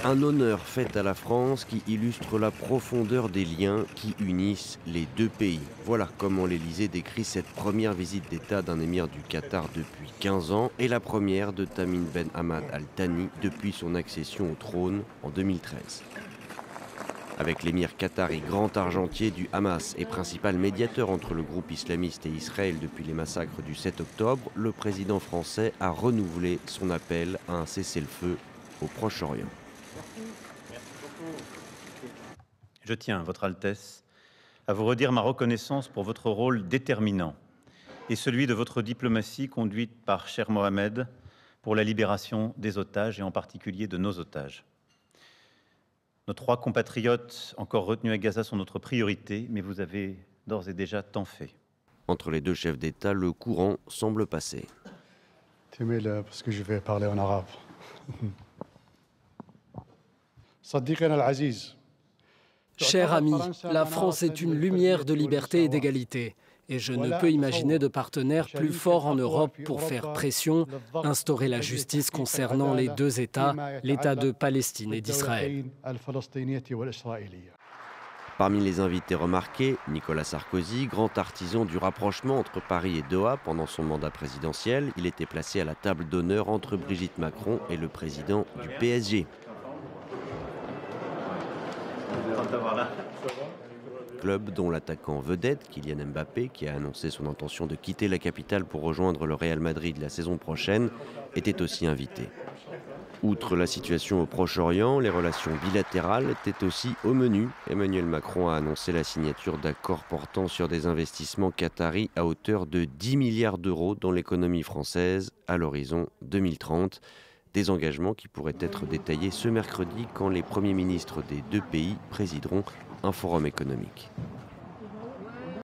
Un honneur fait à la France qui illustre la profondeur des liens qui unissent les deux pays. Voilà comment l'Élysée décrit cette première visite d'État d'un émir du Qatar depuis 15 ans et la première de Tamim Ben Hamad Al Thani depuis son accession au trône en 2013. Avec l'émir qatari grand argentier du Hamas et principal médiateur entre le groupe islamiste et Israël depuis les massacres du 7 octobre, le président français a renouvelé son appel à un cessez-le-feu au Proche-Orient. Je tiens, Votre Altesse, à vous redire ma reconnaissance pour votre rôle déterminant et celui de votre diplomatie conduite par Cher Mohamed pour la libération des otages et en particulier de nos otages. Nos 3 compatriotes encore retenus à Gaza sont notre priorité, mais vous avez d'ores et déjà tant fait. Entre les deux chefs d'État, le courant semble passer. Parce que je vais parler en arabe. Cher ami, la France est une lumière de liberté et d'égalité. Et je ne peux imaginer de partenaire plus fort en Europe pour faire pression, instaurer la justice concernant les 2 États, l'État de Palestine et d'Israël. Parmi les invités remarqués, Nicolas Sarkozy, grand artisan du rapprochement entre Paris et Doha pendant son mandat présidentiel, il était placé à la table d'honneur entre Brigitte Macron et le président du PSG. Club dont l'attaquant vedette, Kylian Mbappé, qui a annoncé son intention de quitter la capitale pour rejoindre le Real Madrid la saison prochaine, était aussi invité. Outre la situation au Proche-Orient, les relations bilatérales étaient aussi au menu. Emmanuel Macron a annoncé la signature d'accords portant sur des investissements qataris à hauteur de 10 milliards d'euros dans l'économie française à l'horizon 2030. Des engagements qui pourraient être détaillés ce mercredi quand les premiers ministres des 2 pays présideront un forum économique.